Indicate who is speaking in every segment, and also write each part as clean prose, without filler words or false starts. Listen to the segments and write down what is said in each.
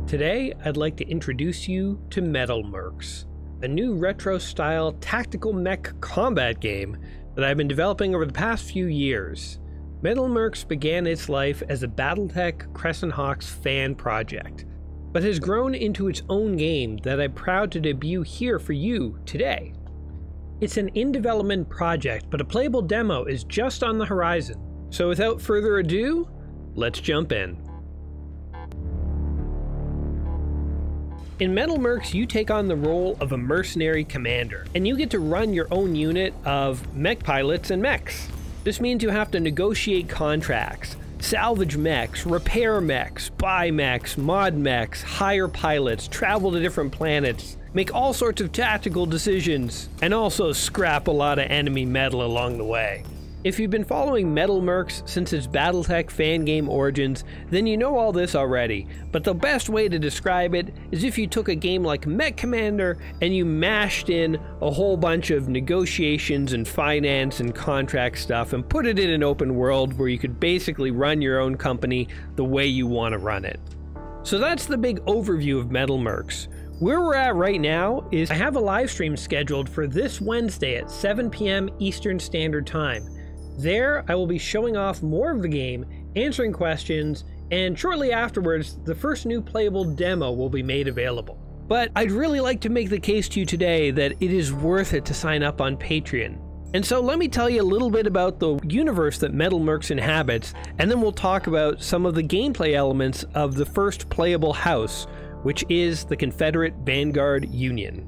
Speaker 1: Today, I'd like to introduce you to Metal Mercs, a new retro-style tactical mech combat game that I've been developing over the past few years. Metal Mercs began its life as a Battletech Crescent Hawks fan project, but has grown into its own game that I'm proud to debut here for you today. It's an in-development project, but a playable demo is just on the horizon. So without further ado, let's jump in. In Metal Mercs, you take on the role of a mercenary commander, and you get to run your own unit of mech pilots and mechs. This means you have to negotiate contracts, salvage mechs, repair mechs, buy mechs, mod mechs, hire pilots, travel to different planets, make all sorts of tactical decisions, and also scrap a lot of enemy metal along the way. If you've been following Metal Mercs since its Battletech fan game origins, then you know all this already, but the best way to describe it is if you took a game like Mech Commander and you mashed in a whole bunch of negotiations and finance and contract stuff and put it in an open world where you could basically run your own company the way you want to run it. So that's the big overview of Metal Mercs. Where we're at right now is I have a live stream scheduled for this Wednesday at 7 p.m. Eastern Standard Time. There, I will be showing off more of the game, answering questions, and shortly afterwards, the first new playable demo will be made available. But I'd really like to make the case to you today that it is worth it to sign up on Patreon. And so let me tell you a little bit about the universe that Metal Mercs inhabits, and then we'll talk about some of the gameplay elements of the first playable house, which is the Confederate Vanguard Union.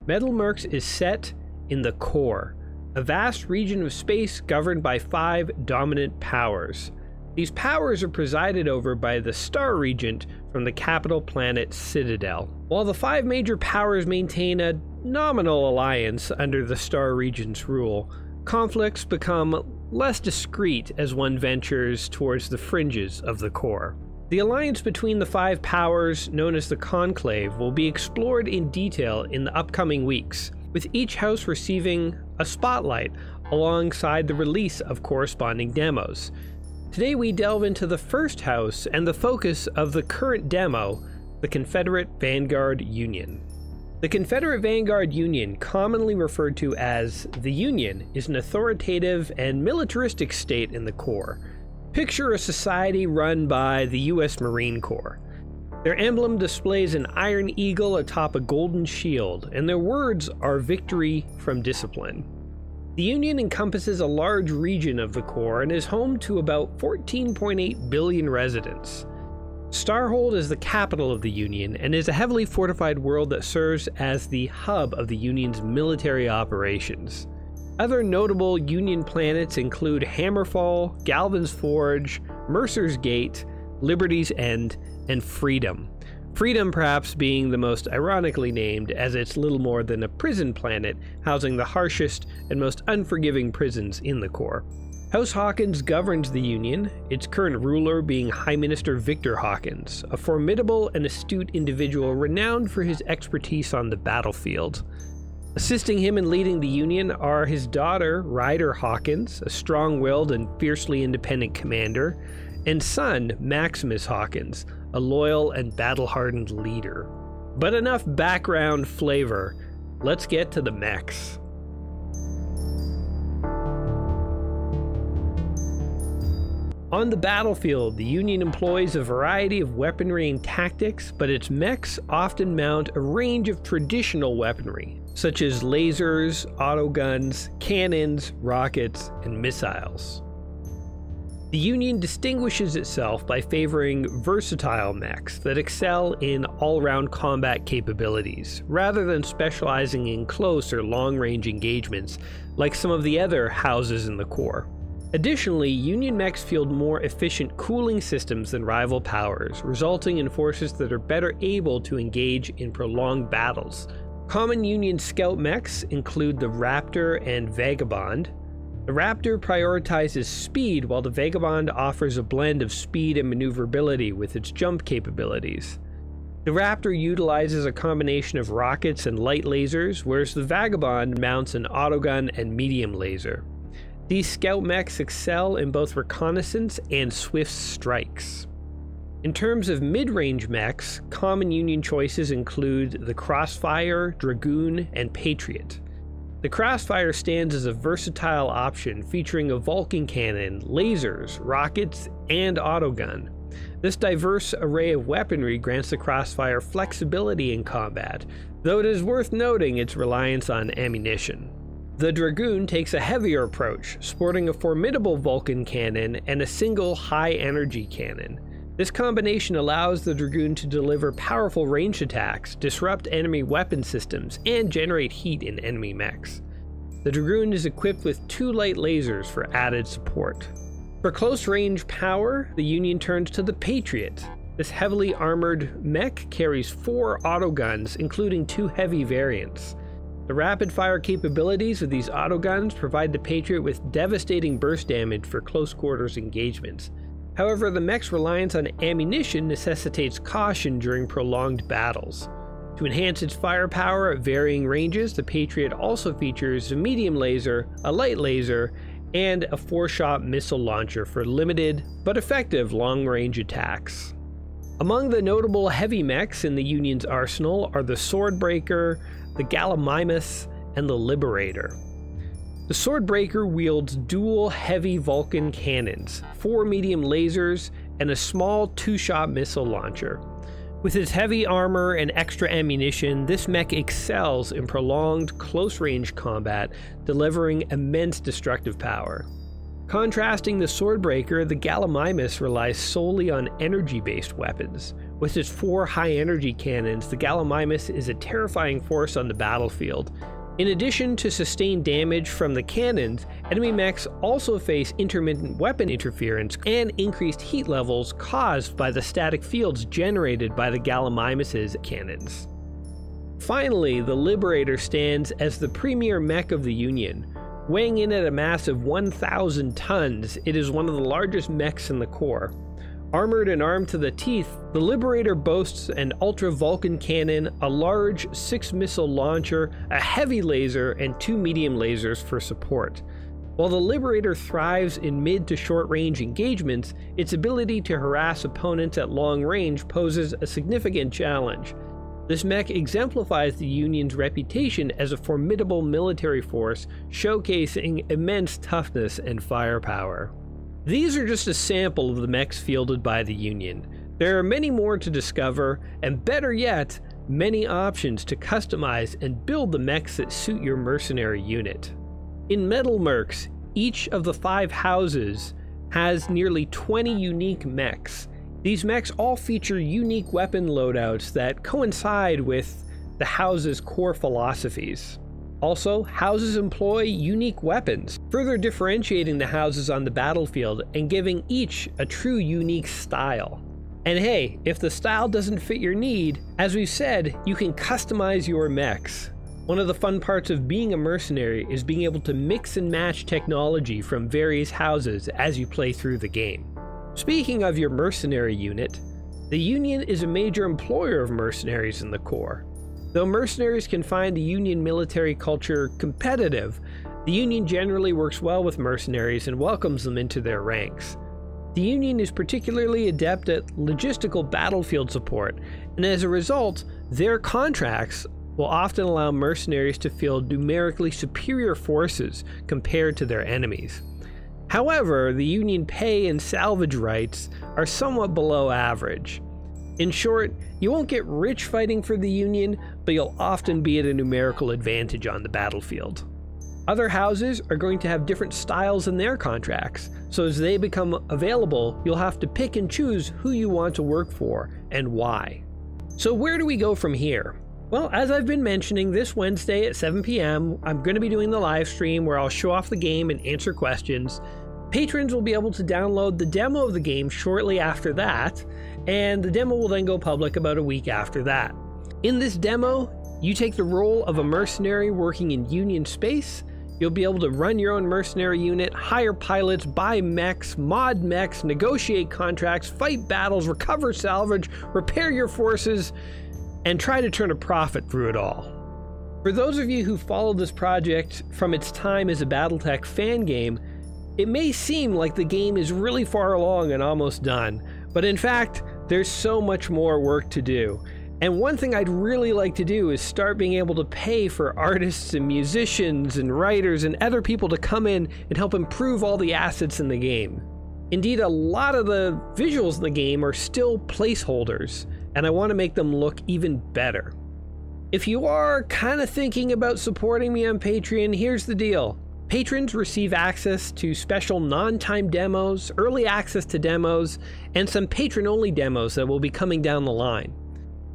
Speaker 1: Metal Mercs is set in the core, a vast region of space governed by 5 dominant powers. These powers are presided over by the Star Regent from the capital planet Citadel. While the 5 major powers maintain a nominal alliance under the Star Regent's rule, conflicts become less discreet as one ventures towards the fringes of the core. The alliance between the 5 powers, known as the Conclave, will be explored in detail in the upcoming weeks, with each house receiving a spotlight alongside the release of corresponding demos. Today we delve into the first house and the focus of the current demo, the Confederate Vanguard Union. The Confederate Vanguard Union, commonly referred to as the Union, is an authoritative and militaristic state in the core. Picture a society run by the U.S. Marine Corps. Their emblem displays an iron eagle atop a golden shield, and their words are victory from discipline. The Union encompasses a large region of the core and is home to about 14.8 billion residents. Starhold is the capital of the Union and is a heavily fortified world that serves as the hub of the Union's military operations. Other notable Union planets include Hammerfall, Galvan's Forge, Mercer's Gate, Liberty's End, and Freedom. Freedom perhaps being the most ironically named, as it's little more than a prison planet housing the harshest and most unforgiving prisons in the core. House Hawkins governs the Union, its current ruler being High Minister Victor Hawkins, a formidable and astute individual renowned for his expertise on the battlefield. Assisting him in leading the Union are his daughter, Ryder Hawkins, a strong-willed and fiercely independent commander, and son, Maximus Hawkins, a loyal and battle-hardened leader. But enough background flavor. Let's get to the mechs. On the battlefield, the Union employs a variety of weaponry and tactics, but its mechs often mount a range of traditional weaponry, such as lasers, autoguns, cannons, rockets, and missiles. The Union distinguishes itself by favoring versatile mechs that excel in all-round combat capabilities, rather than specializing in close or long-range engagements like some of the other houses in the core. Additionally, Union mechs field more efficient cooling systems than rival powers, resulting in forces that are better able to engage in prolonged battles. Common Union scout mechs include the Raptor and Vagabond. The Raptor prioritizes speed, while the Vagabond offers a blend of speed and maneuverability with its jump capabilities. The Raptor utilizes a combination of rockets and light lasers, whereas the Vagabond mounts an autogun and medium laser. These scout mechs excel in both reconnaissance and swift strikes. In terms of mid-range mechs, common Union choices include the Crossfire, Dragoon, and Patriot. The Crossfire stands as a versatile option featuring a Vulcan cannon, lasers, rockets, and autogun. This diverse array of weaponry grants the Crossfire flexibility in combat, though it is worth noting its reliance on ammunition. The Dragoon takes a heavier approach, sporting a formidable Vulcan cannon and a single high-energy cannon. This combination allows the Dragoon to deliver powerful ranged attacks, disrupt enemy weapon systems, and generate heat in enemy mechs. The Dragoon is equipped with 2 light lasers for added support. For close range power, the Union turns to the Patriot. This heavily armored mech carries 4 autoguns, including 2 heavy variants. The rapid-fire capabilities of these autoguns provide the Patriot with devastating burst damage for close-quarters engagements. However, the mech's reliance on ammunition necessitates caution during prolonged battles. To enhance its firepower at varying ranges, the Patriot also features a medium laser, a light laser, and a 4-shot missile launcher for limited but effective long-range attacks. Among the notable heavy mechs in the Union's arsenal are the Swordbreaker, the Gallimimus, and the Liberator. The Swordbreaker wields dual heavy Vulcan cannons, 4 medium lasers, and a small 2-shot missile launcher. With its heavy armor and extra ammunition, this mech excels in prolonged, close-range combat, delivering immense destructive power. Contrasting the Swordbreaker, the Gallimimus relies solely on energy-based weapons. With its 4 high-energy cannons, the Gallimimus is a terrifying force on the battlefield. In addition to sustained damage from the cannons, enemy mechs also face intermittent weapon interference and increased heat levels caused by the static fields generated by the Gallimimus's cannons. Finally, the Liberator stands as the premier mech of the Union. Weighing in at a massive 1,000 tons, it is one of the largest mechs in the Corps. Armored and armed to the teeth, the Liberator boasts an Ultra Vulcan cannon, a large 6-missile launcher, a heavy laser, and 2 medium lasers for support. While the Liberator thrives in mid to short range engagements, its ability to harass opponents at long range poses a significant challenge. This mech exemplifies the Union's reputation as a formidable military force, showcasing immense toughness and firepower. These are just a sample of the mechs fielded by the Union. There are many more to discover, and better yet, many options to customize and build the mechs that suit your mercenary unit. In Metal Mercs, each of the 5 houses has nearly 20 unique mechs. These mechs all feature unique weapon loadouts that coincide with the house's core philosophies. Also, houses employ unique weapons, further differentiating the houses on the battlefield and giving each a true unique style. And hey, if the style doesn't fit your need, as we've said, you can customize your mechs. One of the fun parts of being a mercenary is being able to mix and match technology from various houses as you play through the game. Speaking of your mercenary unit, the Union is a major employer of mercenaries in the Corps. Though mercenaries can find the Union military culture competitive, the Union generally works well with mercenaries and welcomes them into their ranks. The Union is particularly adept at logistical battlefield support, and as a result, their contracts will often allow mercenaries to field numerically superior forces compared to their enemies. However, the Union pay and salvage rights are somewhat below average. In short, you won't get rich fighting for the Union, but you'll often be at a numerical advantage on the battlefield. Other houses are going to have different styles in their contracts, so as they become available, you'll have to pick and choose who you want to work for and why. So where do we go from here? Well, as I've been mentioning, this Wednesday at 7 p.m, I'm going to be doing the live stream where I'll show off the game and answer questions. Patrons will be able to download the demo of the game shortly after that, and the demo will then go public about a week after that. In this demo, you take the role of a mercenary working in Union space. You'll be able to run your own mercenary unit, hire pilots, buy mechs, mod mechs, negotiate contracts, fight battles, recover salvage, repair your forces, and try to turn a profit through it all. For those of you who followed this project from its time as a BattleTech fan game, It may seem like the game is really far along and almost done, but in fact, there's so much more work to do. And one thing I'd really like to do is start being able to pay for artists and musicians and writers and other people to come in and help improve all the assets in the game. Indeed, a lot of the visuals in the game are still placeholders, and I want to make them look even better. If you are kind of thinking about supporting me on Patreon, here's the deal. Patrons receive access to special non-time demos, early access to demos, and some patron-only demos that will be coming down the line.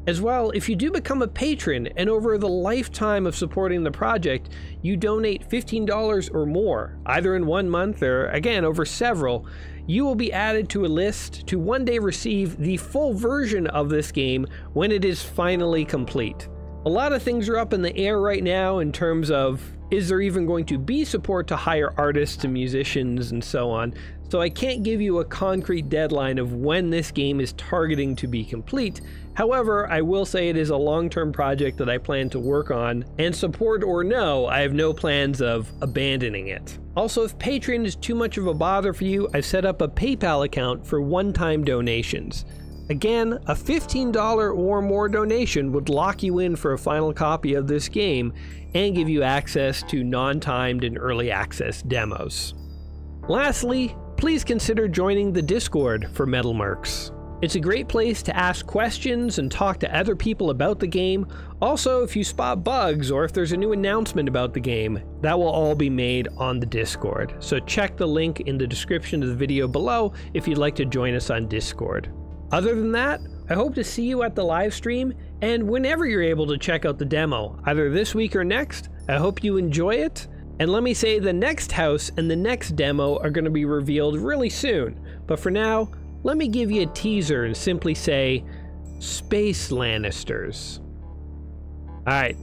Speaker 1: As well, if you do become a patron and over the lifetime of supporting the project, you donate $15 or more, either in 1 month or, again, over several, you will be added to a list to one day receive the full version of this game when it is finally complete. A lot of things are up in the air right now in terms of, is there even going to be support to hire artists and musicians and so on, so I can't give you a concrete deadline of when this game is targeting to be complete. However, I will say it is a long-term project that I plan to work on, and support or no, I have no plans of abandoning it. Also, if Patreon is too much of a bother for you, I've set up a PayPal account for one-time donations. Again, a $15 or more donation would lock you in for a final copy of this game and give you access to non-timed and early access demos. Lastly, please consider joining the Discord for Metal Mercs. It's a great place to ask questions and talk to other people about the game. Also, if you spot bugs or if there's a new announcement about the game, that will all be made on the Discord. So check the link in the description of the video below if you'd like to join us on Discord. Other than that, I hope to see you at the live stream and whenever you're able to check out the demo, either this week or next. I hope you enjoy it. And let me say the next house and the next demo are going to be revealed really soon. But for now, let me give you a teaser and simply say, Space Lannisters. Alright,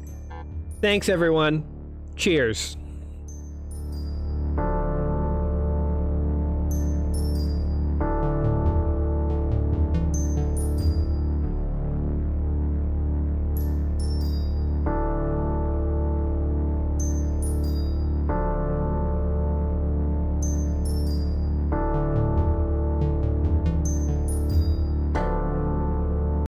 Speaker 1: thanks everyone. Cheers.